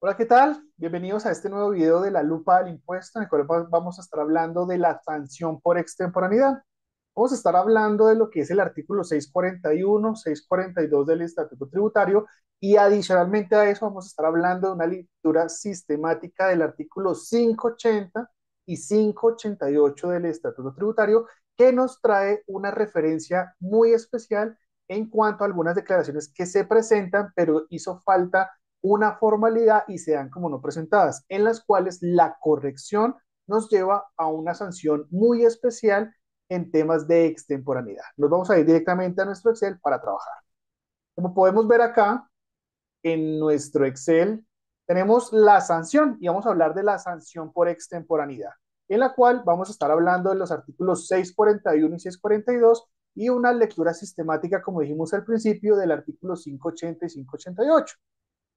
Hola, ¿qué tal? Bienvenidos a este nuevo video de la lupa del impuesto, en el cual vamos a estar hablando de la sanción por extemporaneidad. Vamos a estar hablando de lo que es el artículo 641, 642 del Estatuto Tributario y adicionalmente a eso vamos a estar hablando de una lectura sistemática del artículo 580 y 588 del Estatuto Tributario que nos trae una referencia muy especial en cuanto a algunas declaraciones que se presentan, pero hizo falta una formalidad y se dan como no presentadas, en las cuales la corrección nos lleva a una sanción muy especial en temas de extemporaneidad. Nos vamos a ir directamente a nuestro Excel para trabajar. Como podemos ver acá, en nuestro Excel tenemos la sanción y vamos a hablar de la sanción por extemporaneidad, en la cual vamos a estar hablando de los artículos 641 y 642 y una lectura sistemática, como dijimos al principio, del artículo 580 y 588.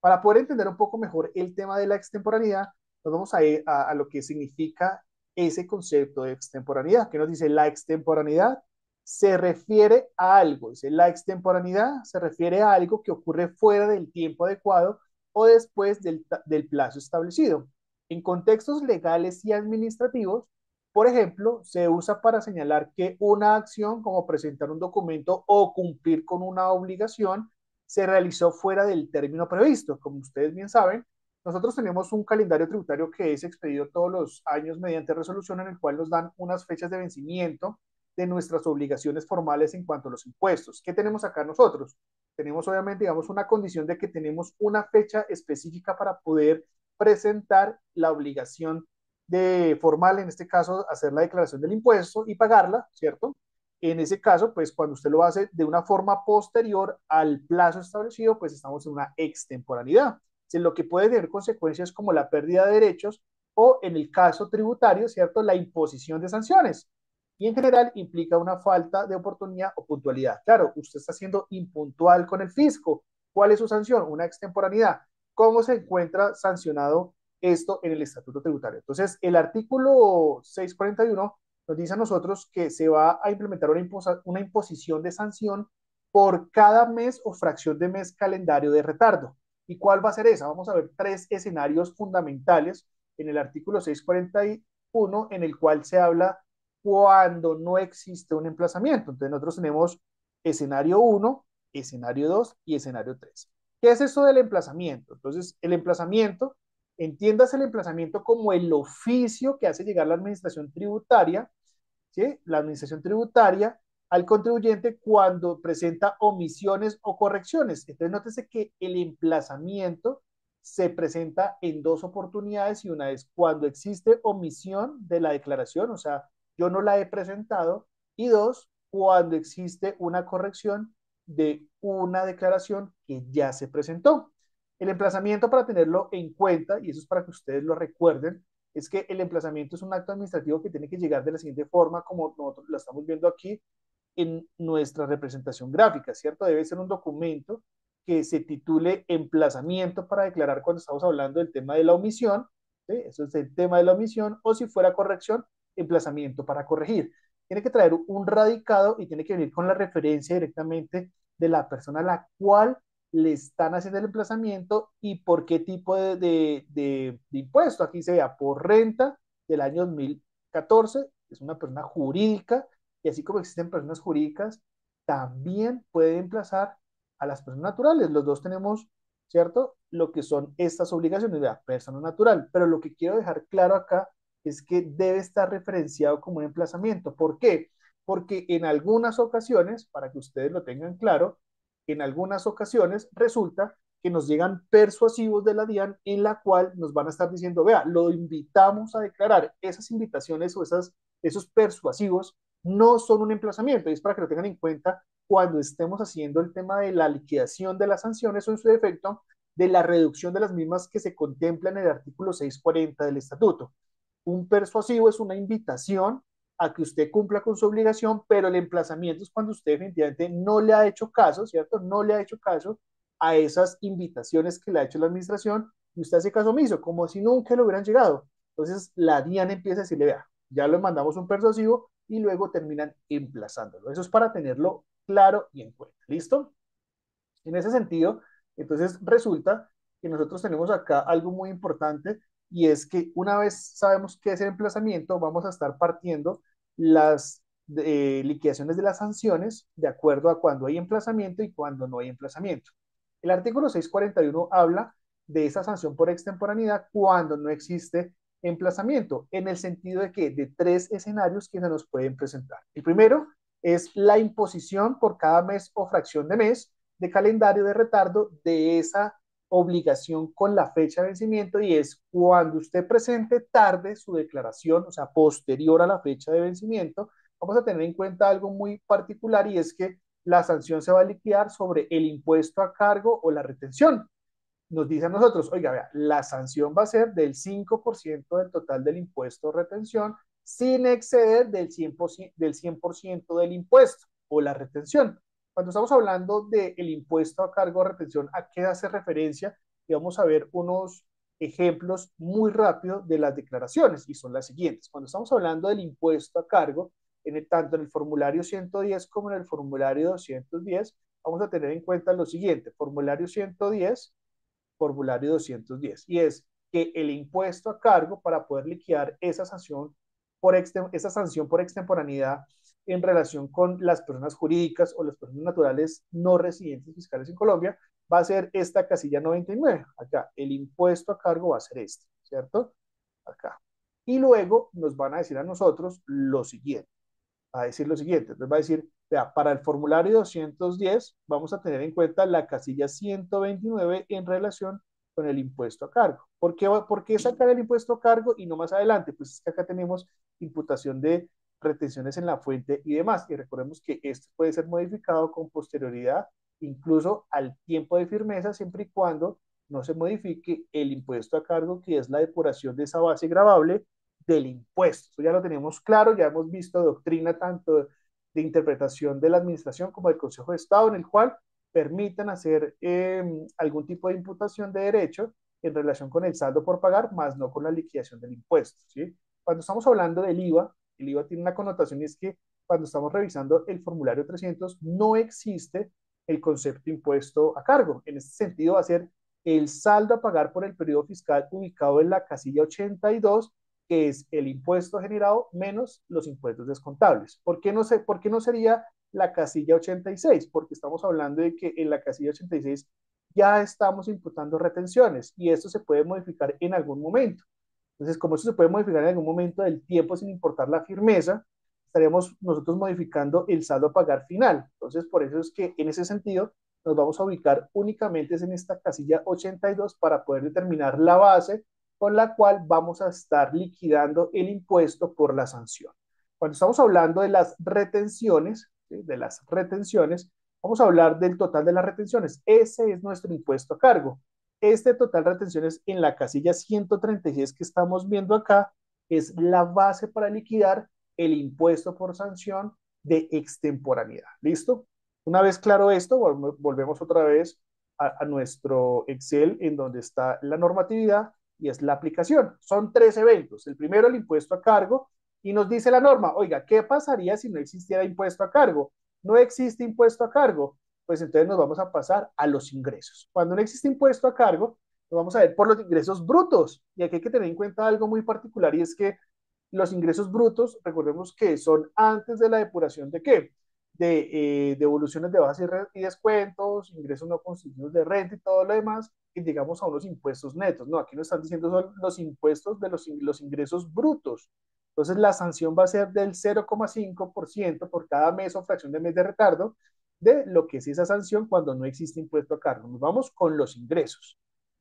Para poder entender un poco mejor el tema de la extemporaneidad, nos vamos a ir a lo que significa ese concepto de extemporaneidad, que nos dice la extemporaneidad se refiere a algo, dice la extemporaneidad se refiere a algo que ocurre fuera del tiempo adecuado o después del plazo establecido. En contextos legales y administrativos, por ejemplo, se usa para señalar que una acción como presentar un documento o cumplir con una obligación se realizó fuera del término previsto. Como ustedes bien saben, nosotros tenemos un calendario tributario que es expedido todos los años mediante resolución en el cual nos dan unas fechas de vencimiento de nuestras obligaciones formales en cuanto a los impuestos. ¿Qué tenemos acá nosotros? Tenemos obviamente, digamos, una condición de que tenemos una fecha específica para poder presentar la obligación de formal, en este caso, hacer la declaración del impuesto y pagarla, ¿cierto? En ese caso, pues cuando usted lo hace de una forma posterior al plazo establecido, pues estamos en una extemporaneidad. Lo que puede tener consecuencias como la pérdida de derechos o, en el caso tributario, ¿cierto?, la imposición de sanciones. Y en general implica una falta de oportunidad o puntualidad. Claro, usted está siendo impuntual con el fisco. ¿Cuál es su sanción? Una extemporaneidad. ¿Cómo se encuentra sancionado esto en el Estatuto Tributario? Entonces, el artículo 641 nos dice a nosotros que se va a implementar una imposición de sanción por cada mes o fracción de mes calendario de retardo. ¿Y cuál va a ser esa? Vamos a ver tres escenarios fundamentales en el artículo 641, en el cual se habla cuando no existe un emplazamiento. Entonces nosotros tenemos escenario uno, escenario 2 y escenario 3. ¿Qué es eso del emplazamiento? Entonces, el emplazamiento, entiendas el emplazamiento como el oficio que hace llegar la administración tributaria, ¿sí? La administración tributaria al contribuyente cuando presenta omisiones o correcciones. Entonces, nótese que el emplazamiento se presenta en dos oportunidades y una es cuando existe omisión de la declaración, o sea, yo no la he presentado, y dos, cuando existe una corrección de una declaración que ya se presentó. El emplazamiento, para tenerlo en cuenta, y eso es para que ustedes lo recuerden, es que el emplazamiento es un acto administrativo que tiene que llegar de la siguiente forma, como nosotros lo estamos viendo aquí en nuestra representación gráfica, ¿cierto? Debe ser un documento que se titule emplazamiento para declarar cuando estamos hablando del tema de la omisión, ¿sí? Eso es el tema de la omisión, o si fuera corrección, emplazamiento para corregir. Tiene que traer un radicado y tiene que venir con la referencia directamente de la persona a la cual le están haciendo el emplazamiento y por qué tipo de impuesto. Aquí se vea por renta del año 2014, es una persona jurídica, y así como existen personas jurídicas, también puede emplazar a las personas naturales. Los dos tenemos, ¿cierto? Lo que son estas obligaciones de la persona natural. Pero lo que quiero dejar claro acá es que debe estar referenciado como un emplazamiento. ¿Por qué? Porque en algunas ocasiones, para que ustedes lo tengan claro, en algunas ocasiones resulta que nos llegan persuasivos de la DIAN en la cual nos van a estar diciendo, vea, lo invitamos a declarar. Esas invitaciones o esos persuasivos no son un emplazamiento, y es para que lo tengan en cuenta cuando estemos haciendo el tema de la liquidación de las sanciones o en su defecto de la reducción de las mismas que se contempla en el artículo 640 del estatuto. Un persuasivo es una invitación a que usted cumpla con su obligación, pero el emplazamiento es cuando usted definitivamente no le ha hecho caso, ¿cierto? No le ha hecho caso a esas invitaciones que le ha hecho la administración y usted hace caso omiso, como si nunca le hubieran llegado. Entonces la DIAN empieza a decirle, vea, ya le mandamos un persuasivo y luego terminan emplazándolo. Eso es para tenerlo claro y en cuenta. ¿Listo? En ese sentido, entonces resulta que nosotros tenemos acá algo muy importante y es que una vez sabemos qué es el emplazamiento, vamos a estar partiendo las liquidaciones de las sanciones de acuerdo a cuando hay emplazamiento y cuando no hay emplazamiento. El artículo 641 habla de esa sanción por extemporaneidad cuando no existe emplazamiento, en el sentido de que de tres escenarios que se nos pueden presentar. El primero es la imposición por cada mes o fracción de mes de calendario de retardo de esa obligación con la fecha de vencimiento y es cuando usted presente tarde su declaración, o sea, posterior a la fecha de vencimiento, vamos a tener en cuenta algo muy particular y es que la sanción se va a liquidar sobre el impuesto a cargo o la retención. Nos dice a nosotros, oiga, vea, la sanción va a ser del 5% del total del impuesto de retención sin exceder del 100% del impuesto o la retención. Cuando estamos hablando del impuesto a cargo de retención, ¿a qué hace referencia? Y vamos a ver unos ejemplos muy rápidos de las declaraciones y son las siguientes. Cuando estamos hablando del impuesto a cargo, tanto en el formulario 110 como en el formulario 210, vamos a tener en cuenta lo siguiente. Formulario 110, formulario 210, y es que el impuesto a cargo para poder liquidar esa sanción por extemporaneidad en relación con las personas jurídicas o las personas naturales no residentes fiscales en Colombia, va a ser esta casilla 99. Acá, el impuesto a cargo va a ser este, ¿cierto? Acá. Y luego nos van a decir a nosotros lo siguiente, a decir lo siguiente. Entonces va a decir, vea, para el formulario 210 vamos a tener en cuenta la casilla 129 en relación con el impuesto a cargo. ¿Por qué sacar el impuesto a cargo y no más adelante? Pues es que acá tenemos imputación de retenciones en la fuente y demás. Y recordemos que esto puede ser modificado con posterioridad, incluso al tiempo de firmeza, siempre y cuando no se modifique el impuesto a cargo, que es la depuración de esa base gravable del impuesto. Eso ya lo tenemos claro, ya hemos visto doctrina tanto de interpretación de la administración como del Consejo de Estado, en el cual permiten hacer algún tipo de imputación de derecho en relación con el saldo por pagar, más no con la liquidación del impuesto. ¿Sí? Cuando estamos hablando del IVA, el IVA tiene una connotación y es que cuando estamos revisando el formulario 300 no existe el concepto de impuesto a cargo. En este sentido va a ser el saldo a pagar por el periodo fiscal ubicado en la casilla 82, que es el impuesto generado menos los impuestos descontables. ¿Por qué no sería la casilla 86? Porque estamos hablando de que en la casilla 86 ya estamos imputando retenciones y esto se puede modificar en algún momento. Entonces, como eso se puede modificar en algún momento del tiempo sin importar la firmeza, estaríamos nosotros modificando el saldo a pagar final. Entonces, por eso es que en ese sentido nos vamos a ubicar únicamente en esta casilla 82 para poder determinar la base con la cual vamos a estar liquidando el impuesto por la sanción. Cuando estamos hablando de las retenciones, ¿sí? De las retenciones, vamos a hablar del total de las retenciones. Ese es nuestro impuesto a cargo. Este total de retenciones en la casilla 136 que estamos viendo acá es la base para liquidar el impuesto por sanción de extemporaneidad. ¿Listo? Una vez claro esto, volvemos otra vez a nuestro Excel en donde está la normatividad y es la aplicación. Son tres eventos. El primero, el impuesto a cargo, y nos dice la norma, oiga, ¿qué pasaría si no existiera impuesto a cargo? No existe impuesto a cargo, pues entonces nos vamos a pasar a los ingresos. Cuando no existe impuesto a cargo, nos vamos a ver por los ingresos brutos. Y aquí hay que tener en cuenta algo muy particular y es que los ingresos brutos, recordemos que son antes de la depuración de qué? De devoluciones de bases y descuentos, ingresos no constituidos de renta y todo lo demás, y llegamos a unos impuestos netos. No, aquí nos están diciendo son los impuestos de los ingresos brutos. Entonces la sanción va a ser del 0,5% por cada mes o fracción de mes de retardo de lo que es esa sanción cuando no existe impuesto a cargo. Nos vamos con los ingresos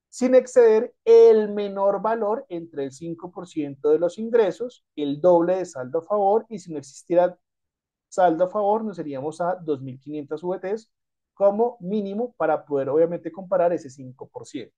sin exceder el menor valor entre el 5% de los ingresos, el doble de saldo a favor, y si no existiera saldo a favor, nos iríamos a 2.500 VTs como mínimo para poder obviamente comparar ese 5%.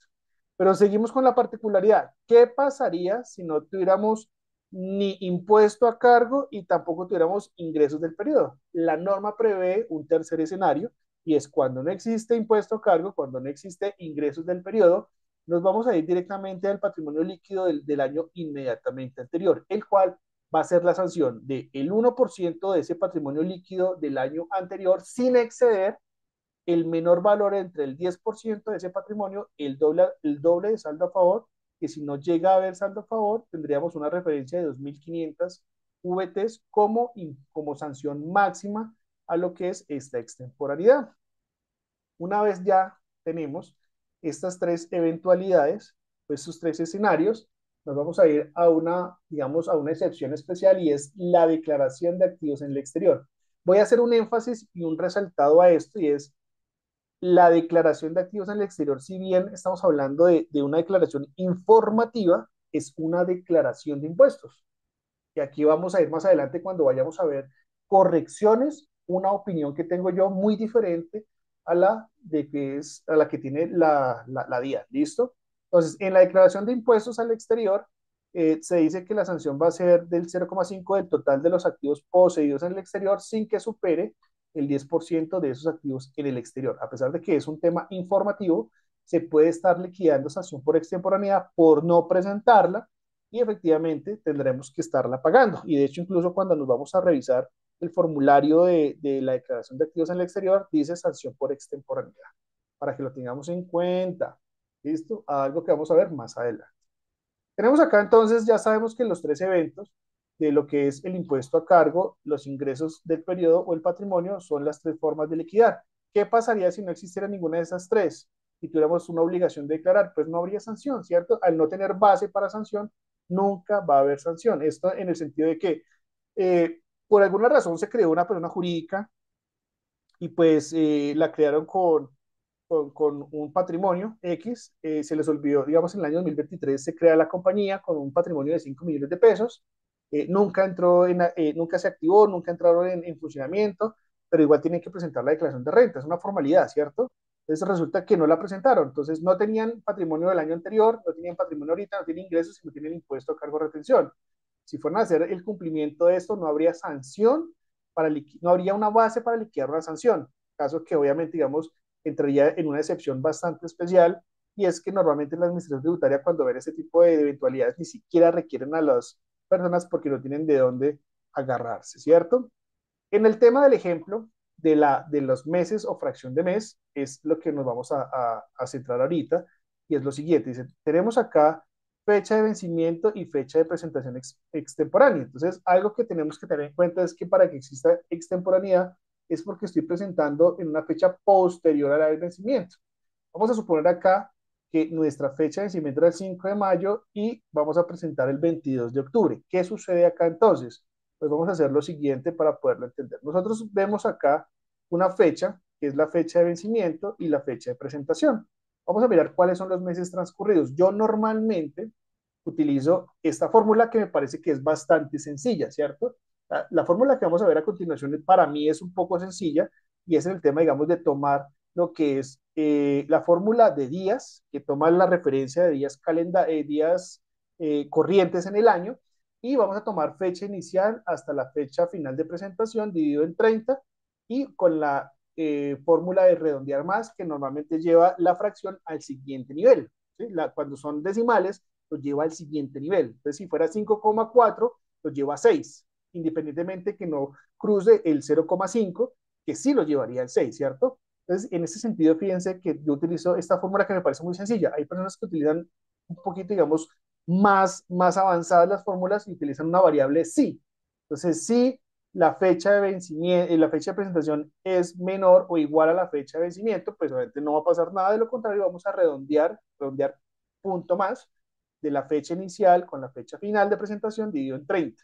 Pero seguimos con la particularidad. ¿Qué pasaría si no tuviéramos ni impuesto a cargo y tampoco tuviéramos ingresos del periodo? La norma prevé un tercer escenario y es cuando no existe impuesto a cargo, cuando no existe ingresos del periodo, nos vamos a ir directamente al patrimonio líquido del año inmediatamente anterior, el cual va a ser la sanción del 1% de ese patrimonio líquido del año anterior sin exceder el menor valor entre el 10% de ese patrimonio, el doble de saldo a favor, que si no llega a haber saldo a favor, tendríamos una referencia de 2.500 VTs como sanción máxima a lo que es esta extemporaneidad. Una vez ya tenemos estas tres eventualidades, pues estos tres escenarios, nos vamos a ir a una, digamos, a una excepción especial y es la declaración de activos en el exterior. Voy a hacer un énfasis y un resaltado a esto y es la declaración de activos en el exterior, si bien estamos hablando de una declaración informativa, es una declaración de impuestos. Y aquí vamos a ir más adelante cuando vayamos a ver correcciones, una opinión que tengo yo muy diferente a la de que es a la que tiene la DIA, ¿listo? Entonces, en la declaración de impuestos al exterior, se dice que la sanción va a ser del 0,5 del total de los activos poseídos en el exterior sin que supere el 10% de esos activos en el exterior. A pesar de que es un tema informativo, se puede estar liquidando sanción por extemporaneidad por no presentarla y efectivamente tendremos que estarla pagando. Y de hecho, incluso cuando nos vamos a revisar el formulario de la declaración de activos en el exterior, dice sanción por extemporaneidad, para que lo tengamos en cuenta. ¿Listo? Algo que vamos a ver más adelante. Tenemos acá entonces, ya sabemos que los tres eventos de lo que es el impuesto a cargo, los ingresos del periodo o el patrimonio son las tres formas de liquidar. ¿Qué pasaría si no existiera ninguna de esas tres y tuviéramos una obligación de declarar? Pues no habría sanción, ¿cierto? Al no tener base para sanción, nunca va a haber sanción. Esto en el sentido de que por alguna razón se creó una persona jurídica y pues la crearon con un patrimonio X, se les olvidó, digamos, en el año 2023 se crea la compañía con un patrimonio de 5 millones de pesos, nunca se activó, nunca entraron en funcionamiento, pero igual tienen que presentar la declaración de renta, es una formalidad, ¿cierto? Entonces resulta que no la presentaron, entonces no tenían patrimonio del año anterior, no tenían patrimonio ahorita, no tienen ingresos y no tienen impuesto a cargo de retención. Si fueran a hacer el cumplimiento de esto, no habría sanción, no habría una base para liquidar una sanción, caso que obviamente, digamos, entraría en una excepción bastante especial, y es que normalmente la administración tributaria cuando ven ese tipo de eventualidades ni siquiera requieren a las personas porque no tienen de dónde agarrarse, ¿cierto? En el tema del ejemplo de los meses o fracción de mes, es lo que nos vamos a centrar ahorita, y es lo siguiente, dice, tenemos acá fecha de vencimiento y fecha de presentación extemporánea. Entonces, algo que tenemos que tener en cuenta es que para que exista extemporaneidad es porque estoy presentando en una fecha posterior a la del vencimiento. Vamos a suponer acá que nuestra fecha de vencimiento era el 5 de mayo y vamos a presentar el 22 de octubre. ¿Qué sucede acá entonces? Pues vamos a hacer lo siguiente para poderlo entender. Nosotros vemos acá una fecha, que es la fecha de vencimiento y la fecha de presentación. Vamos a mirar cuáles son los meses transcurridos. Yo normalmente utilizo esta fórmula que me parece que es bastante sencilla, ¿cierto? La fórmula que vamos a ver a continuación para mí es un poco sencilla y es el tema, digamos, de tomar lo que es la fórmula de días, que toma la referencia de días corrientes en el año, y vamos a tomar fecha inicial hasta la fecha final de presentación dividido en 30 y con la fórmula de redondear más, que normalmente lleva la fracción al siguiente nivel. ¿Sí? Cuando son decimales, lo lleva al siguiente nivel. Entonces, si fuera 5,4, lo lleva a 6, independientemente que no cruce el 0,5, que sí lo llevaría al 6, ¿cierto? Entonces, en ese sentido, fíjense que yo utilizo esta fórmula que me parece muy sencilla. Hay personas que utilizan un poquito, digamos, más avanzadas las fórmulas y utilizan una variable sí. Entonces, si la fecha de vencimiento, la fecha de presentación es menor o igual a la fecha de vencimiento, pues obviamente no va a pasar nada, de lo contrario, vamos a redondear punto más de la fecha inicial con la fecha final de presentación dividido en 30.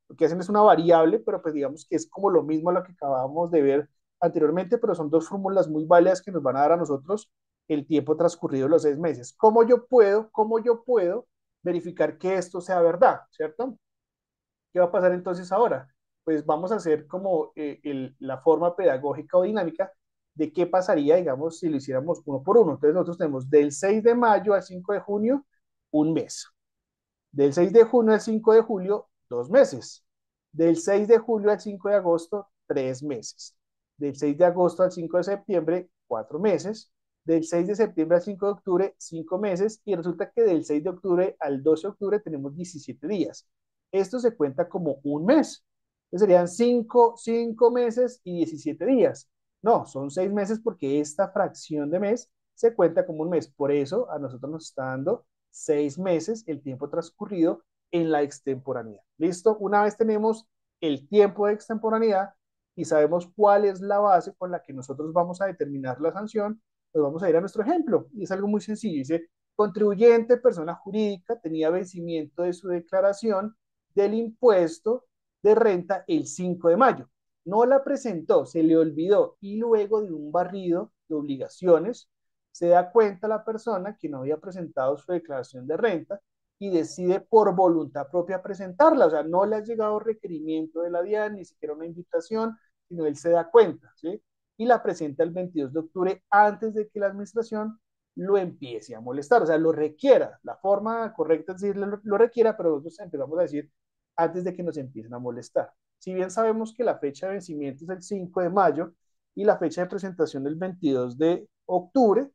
Lo que hacen es una variable, pero pues digamos que es como lo mismo a lo que acabamos de ver anteriormente, pero son dos fórmulas muy válidas que nos van a dar a nosotros el tiempo transcurrido de los 6 meses. ¿Cómo yo puedo verificar que esto sea verdad? ¿Cierto? ¿Qué va a pasar entonces ahora? Pues vamos a hacer como la forma pedagógica o dinámica de qué pasaría, digamos, si lo hiciéramos uno por uno. Entonces nosotros tenemos del 6 de mayo al 5 de junio, un mes. Del 6 de junio al 5 de julio, 2 meses. Del 6 de julio al 5 de agosto, 3 meses. Del 6 de agosto al 5 de septiembre, 4 meses. Del 6 de septiembre al 5 de octubre, 5 meses. Y resulta que del 6 de octubre al 12 de octubre tenemos 17 días. Esto se cuenta como un mes. Entonces serían 5 meses y 17 días. No, son 6 meses porque esta fracción de mes se cuenta como un mes. Por eso a nosotros nos está dando 6 meses el tiempo transcurrido en la extemporaneidad. ¿Listo? Una vez tenemos el tiempo de extemporaneidad y sabemos cuál es la base con la que nosotros vamos a determinar la sanción, pues vamos a ir a nuestro ejemplo. Y es algo muy sencillo. Dice, contribuyente, persona jurídica, tenía vencimiento de su declaración del impuesto de renta el 5 de mayo. No la presentó, se le olvidó y luego de un barrido de obligaciones se da cuenta la persona que no había presentado su declaración de renta y decide por voluntad propia presentarla. O sea, no le ha llegado requerimiento de la DIAN, ni siquiera una invitación, sino él se da cuenta, ¿sí? Y la presenta el 22 de octubre antes de que la administración lo empiece a molestar, o sea, lo requiera. La forma correcta es decir, lo requiera, pero nosotros empezamos a decir antes de que nos empiecen a molestar. Si bien sabemos que la fecha de vencimiento es el 5 de mayo y la fecha de presentación el 22 de octubre,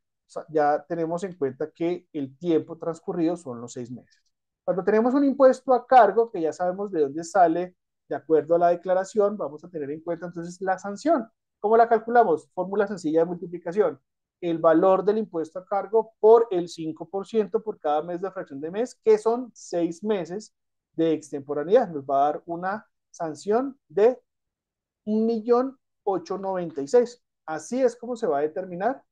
ya tenemos en cuenta que el tiempo transcurrido son los 6 meses. Cuando tenemos un impuesto a cargo, que ya sabemos de dónde sale de acuerdo a la declaración, vamos a tener en cuenta entonces la sanción. ¿Cómo la calculamos? Fórmula sencilla de multiplicación. El valor del impuesto a cargo por el 5% por cada mes de fracción de mes, que son 6 meses de extemporaneidad. Nos va a dar una sanción de 1.896.000. Así es como se va a determinar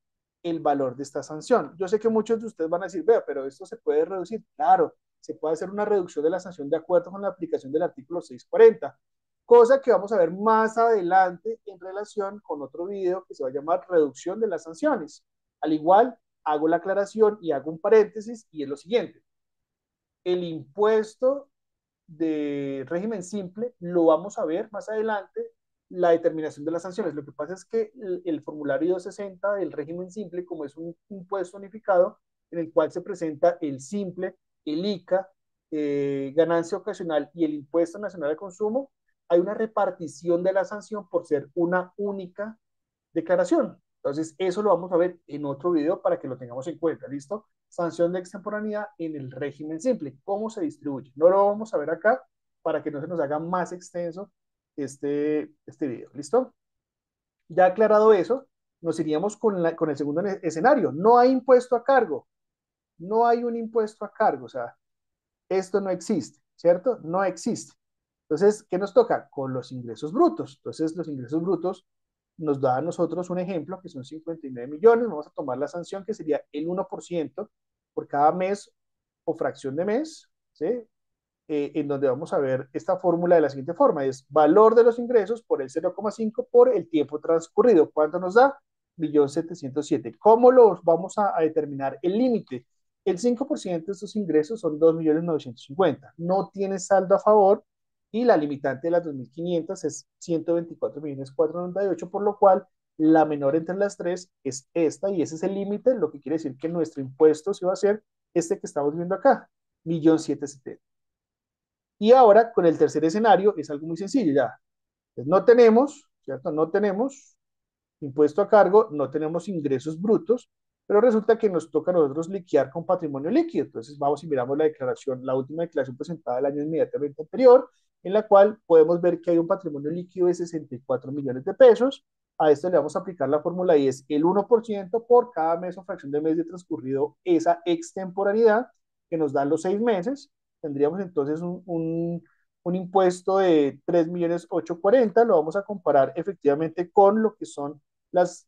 el valor de esta sanción. Yo sé que muchos de ustedes van a decir, vea, pero esto se puede reducir. Claro, se puede hacer una reducción de la sanción de acuerdo con la aplicación del artículo 640, cosa que vamos a ver más adelante en relación con otro video que se va a llamar reducción de las sanciones. Al igual, hago la aclaración y hago un paréntesis y es lo siguiente. El impuesto de régimen simple lo vamos a ver más adelante, la determinación de las sanciones. Lo que pasa es que el formulario 260 del régimen simple, como es un impuesto unificado, en el cual se presenta el simple, el ICA, ganancia ocasional y el impuesto nacional de consumo, hay una repartición de la sanción por ser una única declaración. Entonces, eso lo vamos a ver en otro video para que lo tengamos en cuenta, ¿listo? Sanción de extemporaneidad en el régimen simple, cómo se distribuye. No lo vamos a ver acá para que no se nos haga más extenso este video, ¿listo? Ya aclarado eso, nos iríamos con el segundo escenario. No hay impuesto a cargo, no hay un impuesto a cargo, o sea, esto no existe, ¿cierto? No existe. Entonces, ¿qué nos toca? Con los ingresos brutos. Entonces, los ingresos brutos nos da a nosotros un ejemplo que son 59 millones. Vamos a tomar la sanción que sería el 1% por cada mes o fracción de mes, ¿sí? En donde vamos a ver esta fórmula de la siguiente forma, es valor de los ingresos por el 0,5 por el tiempo transcurrido. ¿Cuánto nos da? 1.707.000. ¿Cómo los vamos a determinar? El límite. El 5% de estos ingresos son 2.950.000. No tiene saldo a favor y la limitante de las 2.500 es 124.498.000, por lo cual la menor entre las tres es esta y ese es el límite, lo que quiere decir que nuestro impuesto se va a ser este que estamos viendo acá, 1.770.000. Y ahora con el tercer escenario es algo muy sencillo ya. Pues no tenemos, ¿cierto? No tenemos impuesto a cargo, no tenemos ingresos brutos, pero resulta que nos toca a nosotros liquidar con patrimonio líquido. Entonces vamos y miramos la declaración, la última declaración presentada el año inmediatamente anterior, en la cual podemos ver que hay un patrimonio líquido de 64 millones de pesos. A esto le vamos a aplicar la fórmula y es el 1% por cada mes o fracción de mes de transcurrido esa extemporaneidad que nos dan los 6 meses. Tendríamos entonces un impuesto de 3.840.000, lo vamos a comparar efectivamente con lo que son los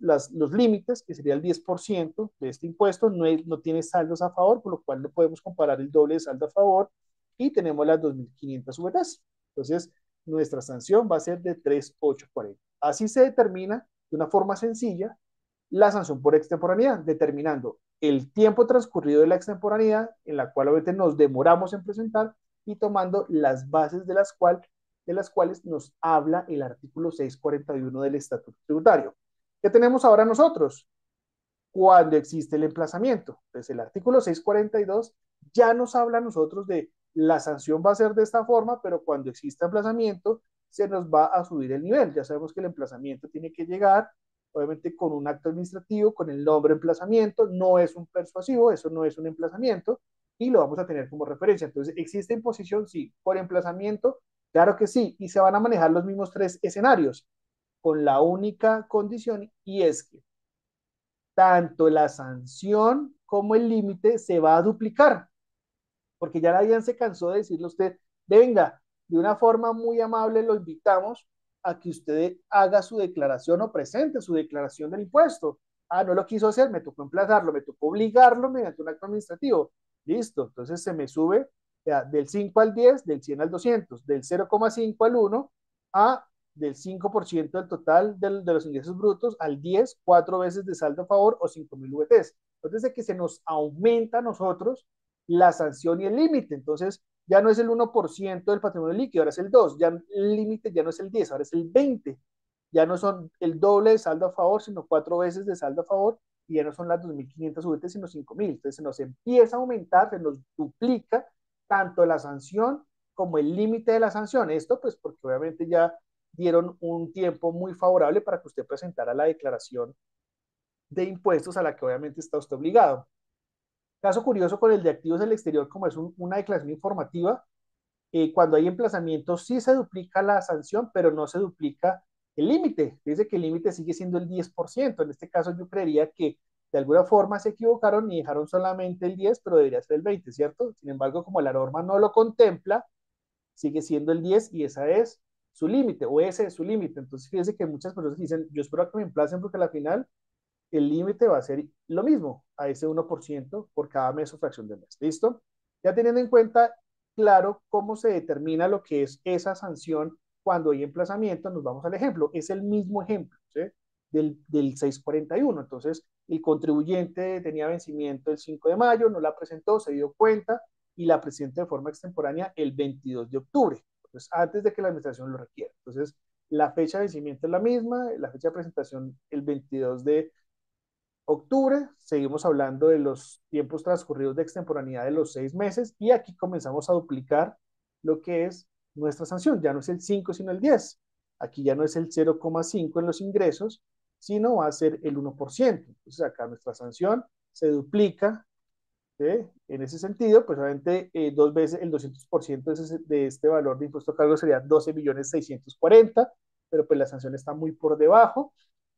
límites, que sería el 10% de este impuesto, no tiene saldos a favor, por lo cual no podemos comparar el doble de saldo a favor y tenemos las 2.500 VTs. Entonces, nuestra sanción va a ser de 3.840. Así se determina de una forma sencilla la sanción por extemporaneidad, determinando el tiempo transcurrido de la extemporaneidad, en la cual obviamente nos demoramos en presentar, y tomando las bases de las cuales nos habla el artículo 641 del Estatuto Tributario. ¿Qué tenemos ahora nosotros? Cuando existe el emplazamiento. Entonces, el artículo 642 ya nos habla a nosotros de la sanción va a ser de esta forma, pero cuando exista emplazamiento, se nos va a subir el nivel. Ya sabemos que el emplazamiento tiene que llegar, obviamente, con un acto administrativo, con el nombre emplazamiento, no es un persuasivo, eso no es un emplazamiento, y lo vamos a tener como referencia. Entonces, ¿existe imposición? Sí. ¿Por emplazamiento? Claro que sí, y se van a manejar los mismos tres escenarios. con la única condición y es que tanto la sanción como el límite se va a duplicar, porque ya la DIAN se cansó de decirle a usted, venga, de una forma muy amable lo invitamos a que usted haga su declaración o presente su declaración del impuesto. Ah, no lo quiso hacer, me tocó emplazarlo, me tocó obligarlo mediante un acto administrativo. Listo, entonces se me sube ya, del 5 al 10, del 100 al 200, del 0,5 al 1 a del 5% del total de los ingresos brutos al 10, 4 veces de saldo a favor o 5.000 VTs. Entonces, de que se nos aumenta a nosotros la sanción y el límite. Entonces, ya no es el 1% del patrimonio líquido, ahora es el 2%. Ya el límite ya no es el 10, ahora es el 20%. Ya no son el doble de saldo a favor, sino 4 veces de saldo a favor. Y ya no son las 2.500 VT, sino 5.000. Entonces, se nos empieza a aumentar, se nos duplica tanto la sanción como el límite de la sanción. Esto, pues, porque obviamente ya dieron un tiempo muy favorable para que usted presentara la declaración de impuestos a la que obviamente está usted obligado. Caso curioso con el de activos del exterior, como es una declaración informativa, cuando hay emplazamientos sí se duplica la sanción, pero no se duplica el límite. Dice que el límite sigue siendo el 10%. En este caso yo creería que de alguna forma se equivocaron y dejaron solamente el 10, pero debería ser el 20, ¿cierto? Sin embargo, como la norma no lo contempla, sigue siendo el 10 y esa es su límite, o ese es su límite. Entonces, fíjense que muchas personas dicen, yo espero que me emplacen porque al final el límite va a ser lo mismo, a ese 1% por cada mes o fracción de mes. ¿Listo? Ya teniendo en cuenta, claro, cómo se determina lo que es esa sanción cuando hay emplazamiento, nos vamos al ejemplo. Es el mismo ejemplo, ¿sí? Del 641. Entonces, el contribuyente tenía vencimiento el 5 de mayo, no la presentó, se dio cuenta y la presenta de forma extemporánea el 22 de octubre. Entonces, antes de que la administración lo requiera. Entonces, la fecha de vencimiento es la misma, la fecha de presentación el 22 de octubre, seguimos hablando de los tiempos transcurridos de extemporaneidad de los 6 meses y aquí comenzamos a duplicar lo que es nuestra sanción. Ya no es el 5 sino el 10. Aquí ya no es el 0,5 en los ingresos, sino va a ser el 1%. Entonces acá nuestra sanción se duplica. ¿Sí? En ese sentido, pues obviamente 2 veces el 200% de este valor de impuesto a cargo sería 12.640.000, pero pues la sanción está muy por debajo.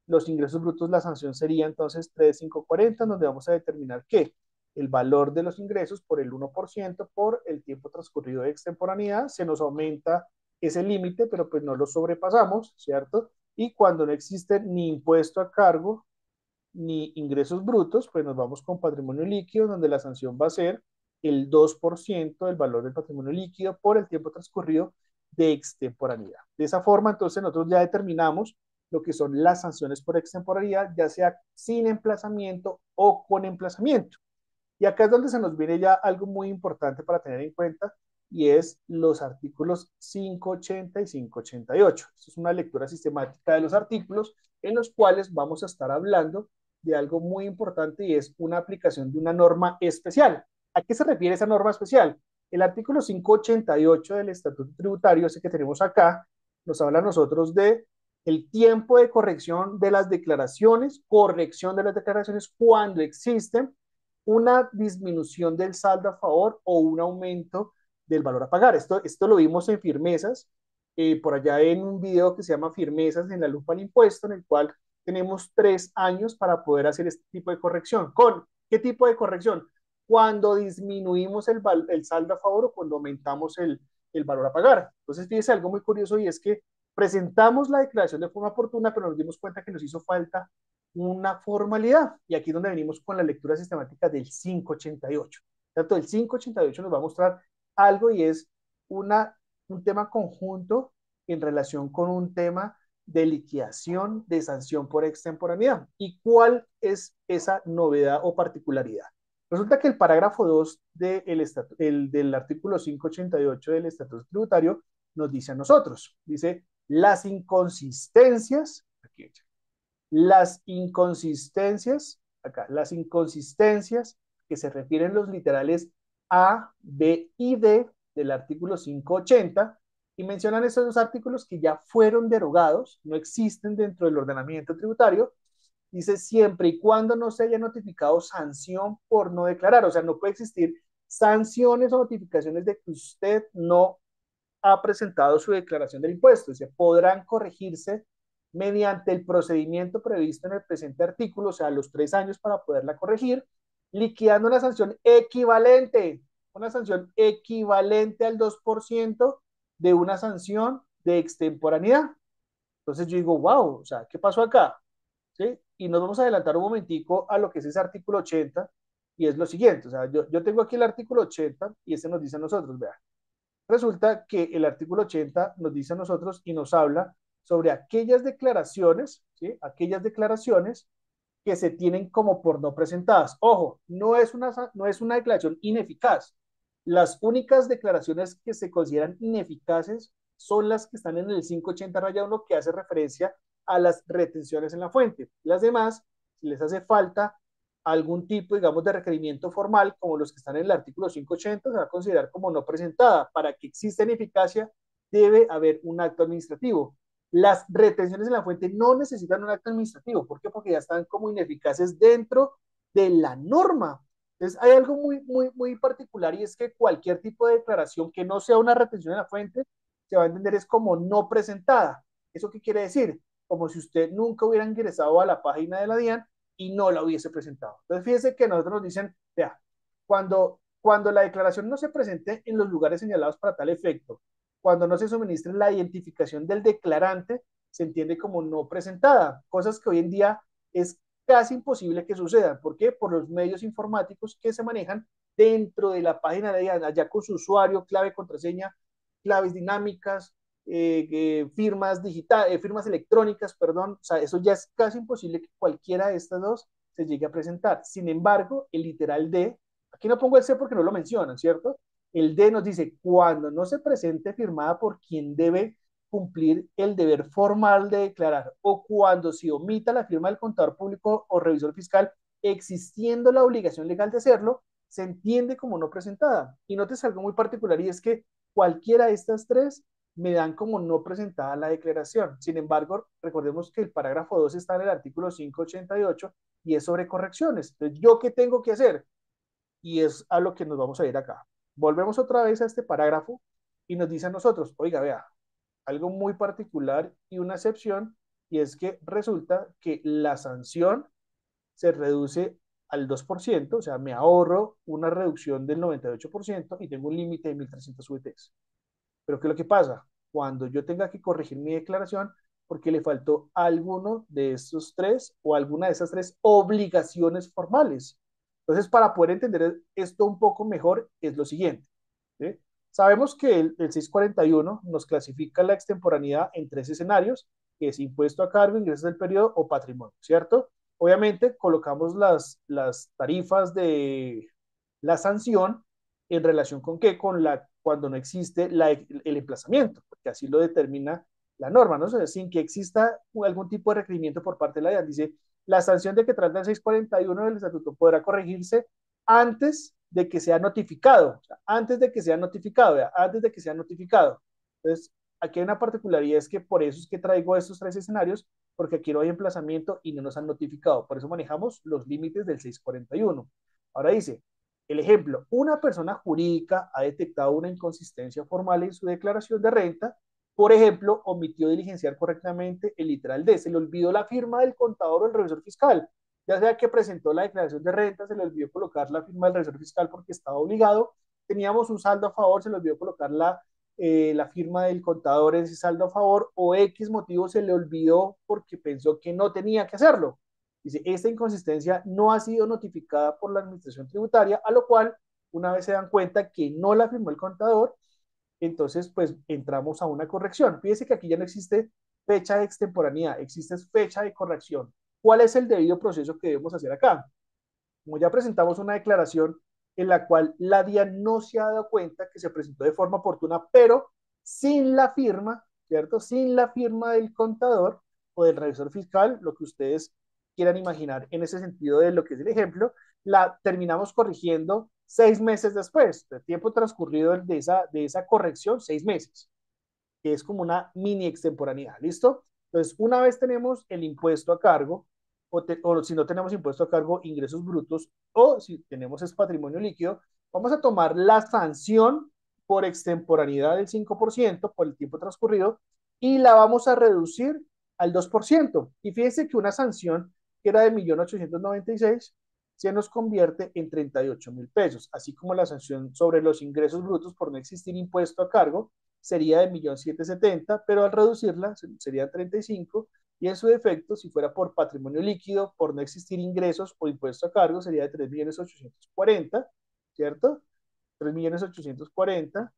Los ingresos brutos, la sanción sería entonces 3.540, donde vamos a determinar que el valor de los ingresos por el 1% por el tiempo transcurrido de extemporaneidad, se nos aumenta ese límite, pero pues no lo sobrepasamos, ¿cierto? Y cuando no existe ni impuesto a cargo ni ingresos brutos, pues nos vamos con patrimonio líquido, donde la sanción va a ser el 2% del valor del patrimonio líquido por el tiempo transcurrido de extemporaneidad. De esa forma, entonces, nosotros ya determinamos lo que son las sanciones por extemporaneidad, ya sea sin emplazamiento o con emplazamiento. Y acá es donde se nos viene ya algo muy importante para tener en cuenta, y es los artículos 580 y 588. Esto es una lectura sistemática de los artículos en los cuales vamos a estar hablando de algo muy importante y es una aplicación de una norma especial. ¿A qué se refiere esa norma especial? El artículo 588 del Estatuto Tributario, ese que tenemos acá, nos habla a nosotros de el tiempo de corrección de las declaraciones, corrección de las declaraciones cuando existen una disminución del saldo a favor o un aumento del valor a pagar. Esto lo vimos en Firmezas, por allá en un video que se llama Firmezas en la lupa al impuesto, en el cual tenemos 3 años para poder hacer este tipo de corrección. ¿Con qué tipo de corrección? Cuando disminuimos el saldo a favor o cuando aumentamos el valor a pagar. Entonces, fíjese algo muy curioso y es que presentamos la declaración de forma oportuna, pero nos dimos cuenta que nos hizo falta una formalidad. Y aquí es donde venimos con la lectura sistemática del 588. Tanto el 588 nos va a mostrar algo y es un tema conjunto en relación con un tema de liquidación de sanción por extemporaneidad. ¿Y cuál es esa novedad o particularidad? Resulta que el parágrafo 2 del artículo 588 del Estatuto Tributario nos dice a nosotros, dice, las inconsistencias, aquí, las inconsistencias que se refieren los literales A, B y D del artículo 580 y mencionan esos dos artículos que ya fueron derogados, no existen dentro del ordenamiento tributario, dice siempre y cuando no se haya notificado sanción por no declarar, o sea, no puede existir sanciones o notificaciones de que usted no ha presentado su declaración del impuesto, o sea, podrán corregirse mediante el procedimiento previsto en el presente artículo, o sea, los 3 años para poderla corregir, liquidando una sanción equivalente al 2% de una sanción de extemporaneidad. Entonces yo digo, wow, o sea, ¿qué pasó acá? ¿Sí? Y nos vamos a adelantar un momentico a lo que es ese artículo 80, y es lo siguiente, o sea, yo tengo aquí el artículo 80 y este nos dice a nosotros, vean, resulta que el artículo 80 nos dice a nosotros y nos habla sobre aquellas declaraciones, ¿sí? Aquellas declaraciones que se tienen como por no presentadas. Ojo, no es una declaración ineficaz. Las únicas declaraciones que se consideran ineficaces son las que están en el 580-1 que hace referencia a las retenciones en la fuente. Las demás, si les hace falta algún tipo, digamos, de requerimiento formal, como los que están en el artículo 580, se va a considerar como no presentada. Para que exista ineficacia, debe haber un acto administrativo. Las retenciones en la fuente no necesitan un acto administrativo. ¿Por qué? Porque ya están como ineficaces dentro de la norma. Entonces, hay algo muy, muy, muy particular y es que cualquier tipo de declaración que no sea una retención en la fuente se va a entender es como no presentada. ¿Eso qué quiere decir? Como si usted nunca hubiera ingresado a la página de la DIAN y no la hubiese presentado. Entonces, fíjese que nosotros nos dicen, vea, cuando la declaración no se presente en los lugares señalados para tal efecto, cuando no se suministre la identificación del declarante, se entiende como no presentada, cosas que hoy en día es casi imposible que sucedan. ¿Por qué? Por los medios informáticos que se manejan dentro de la página de allá, allá con su usuario, clave, contraseña, claves dinámicas, firmas digitales, firmas electrónicas, perdón. O sea, eso ya es casi imposible que cualquiera de estas dos se llegue a presentar. Sin embargo, el literal D, aquí no pongo el C porque no lo mencionan, ¿cierto? El D nos dice, cuando no se presente firmada por quien debe cumplir el deber formal de declarar o cuando se omita la firma del contador público o revisor fiscal, existiendo la obligación legal de hacerlo, se entiende como no presentada. Y notes algo muy particular y es que cualquiera de estas tres me dan como no presentada la declaración. Sin embargo, recordemos que el parágrafo 2 está en el artículo 588 y es sobre correcciones. Entonces, ¿yo qué tengo que hacer? Y es a lo que nos vamos a ir acá. Volvemos otra vez a este parágrafo y nos dice a nosotros, oiga, vea, algo muy particular y una excepción, y es que resulta que la sanción se reduce al 2%, o sea, me ahorro una reducción del 98% y tengo un límite de 1.300 UTs. Pero ¿qué es lo que pasa? Cuando yo tenga que corregir mi declaración, porque le faltó alguno de estos tres o alguna de esas tres obligaciones formales. Entonces, para poder entender esto un poco mejor, es lo siguiente. ¿Sí? Sabemos que el 641 nos clasifica la extemporaneidad en tres escenarios, que es impuesto a cargo, ingresos del periodo o patrimonio, ¿cierto? Obviamente colocamos las tarifas de la sanción en relación con qué, cuando no existe el emplazamiento, porque así lo determina la norma, ¿no? O sea, sin que exista algún tipo de requerimiento por parte de la DIAN. Dice, la sanción de que trata el 641 del estatuto podrá corregirse antes de que sea notificado, o sea, antes de que sea notificado, ¿verdad? Antes de que sea notificado. Entonces, aquí hay una particularidad, es que por eso es que traigo estos tres escenarios, porque aquí no hay emplazamiento y no nos han notificado. Por eso manejamos los límites del 641. Ahora dice, el ejemplo, una persona jurídica ha detectado una inconsistencia formal en su declaración de renta, por ejemplo, omitió diligenciar correctamente el literal D, se le olvidó la firma del contador o el revisor fiscal, ya sea que presentó la declaración de renta, se le olvidó colocar la firma del revisor fiscal porque estaba obligado, teníamos un saldo a favor, se le olvidó colocar la firma del contador en ese saldo a favor, o X motivo se le olvidó porque pensó que no tenía que hacerlo. Dice, esta inconsistencia no ha sido notificada por la administración tributaria, a lo cual, una vez se dan cuenta que no la firmó el contador, entonces pues entramos a una corrección. Fíjese que aquí ya no existe fecha de extemporaneidad, existe fecha de corrección. ¿Cuál es el debido proceso que debemos hacer acá? Como ya presentamos una declaración en la cual la DIAN no se ha dado cuenta que se presentó de forma oportuna, pero sin la firma, ¿cierto? Sin la firma del contador o del revisor fiscal, lo que ustedes quieran imaginar en ese sentido de lo que es el ejemplo, la terminamos corrigiendo 6 meses después, el tiempo transcurrido de esa corrección, 6 meses, que es como una mini extemporaneidad, ¿listo? Entonces, una vez tenemos el impuesto a cargo, o si no tenemos impuesto a cargo, ingresos brutos, o si tenemos es patrimonio líquido, vamos a tomar la sanción por extemporaneidad del 5% por el tiempo transcurrido y la vamos a reducir al 2%. Y fíjense que una sanción que era de 1.896.000 se nos convierte en 38.000 pesos, así como la sanción sobre los ingresos brutos por no existir impuesto a cargo sería de 1.770.000, pero al reducirla serían 35, y en su defecto, si fuera por patrimonio líquido, por no existir ingresos o impuesto a cargo, sería de 3.840.000, ¿cierto? 3.840.000,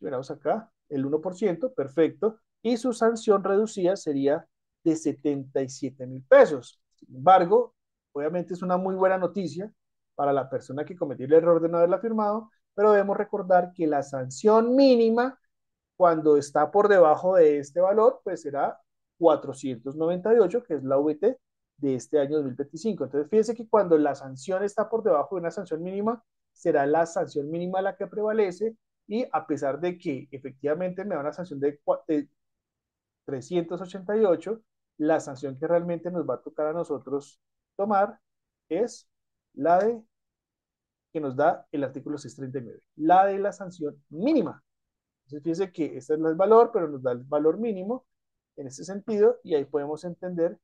veramos acá, el 1%, perfecto, y su sanción reducida sería de 77.000 pesos. Sin embargo, obviamente es una muy buena noticia para la persona que cometió el error de no haberla firmado, pero debemos recordar que la sanción mínima, cuando está por debajo de este valor, pues será 498, que es la VT de este año 2025. Entonces, fíjense que cuando la sanción está por debajo de una sanción mínima, será la sanción mínima la que prevalece, y a pesar de que efectivamente me da una sanción de 388, la sanción que realmente nos va a tocar a nosotros tomar es la de que nos da el artículo 639, la de la sanción mínima. Entonces fíjense que este no es el valor, pero nos da el valor mínimo en este sentido, y ahí podemos entender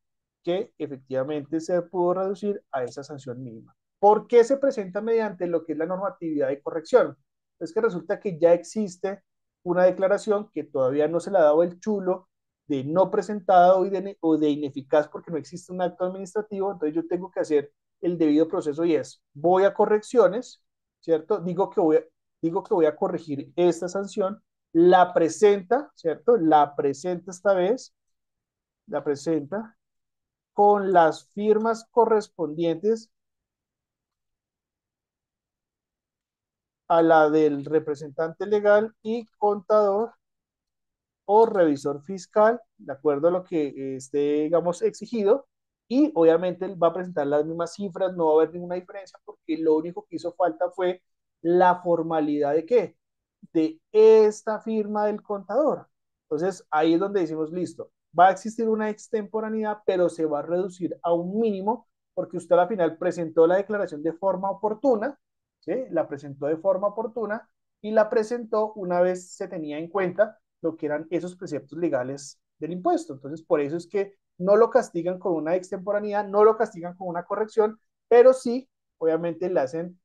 que efectivamente se pudo reducir a esa sanción mínima. ¿Por qué se presenta mediante lo que es la normatividad de corrección? Es que resulta que ya existe una declaración que todavía no se le ha dado el chulo de no presentada o de ineficaz porque no existe un acto administrativo. Entonces yo tengo que hacer el debido proceso, y es, voy a correcciones, ¿cierto? Digo que voy a corregir esta sanción, la presenta, ¿cierto? La presenta esta vez, la presenta con las firmas correspondientes a la del representante legal y contador o revisor fiscal, de acuerdo a lo que esté, digamos, exigido, y obviamente él va a presentar las mismas cifras, no va a haber ninguna diferencia, porque lo único que hizo falta fue la formalidad de qué, de esta firma del contador. Entonces, ahí es donde decimos, listo, va a existir una extemporaneidad, pero se va a reducir a un mínimo, porque usted al final presentó la declaración de forma oportuna, ¿sí? La presentó de forma oportuna, y la presentó una vez se tenía en cuenta lo que eran esos preceptos legales del impuesto. Entonces, por eso es que no lo castigan con una extemporaneidad, no lo castigan con una corrección, pero sí, obviamente, le hacen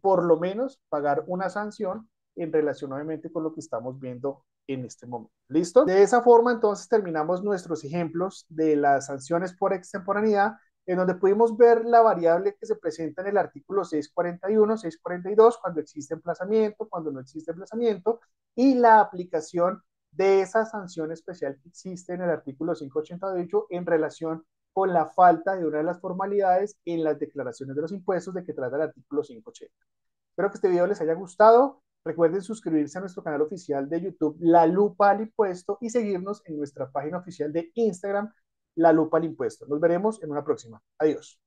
por lo menos pagar una sanción en relación, obviamente, con lo que estamos viendo en este momento. ¿Listo? De esa forma, entonces, terminamos nuestros ejemplos de las sanciones por extemporaneidad, en donde pudimos ver la variable que se presenta en el artículo 641, 642, cuando existe emplazamiento, cuando no existe emplazamiento, y la aplicación de esa sanción especial que existe en el artículo 588 en relación con la falta de una de las formalidades en las declaraciones de los impuestos de que trata el artículo 580. Espero que este video les haya gustado. Recuerden suscribirse a nuestro canal oficial de YouTube, La Lupa al Impuesto, y seguirnos en nuestra página oficial de Instagram, La Lupa al Impuesto. Nos veremos en una próxima. Adiós.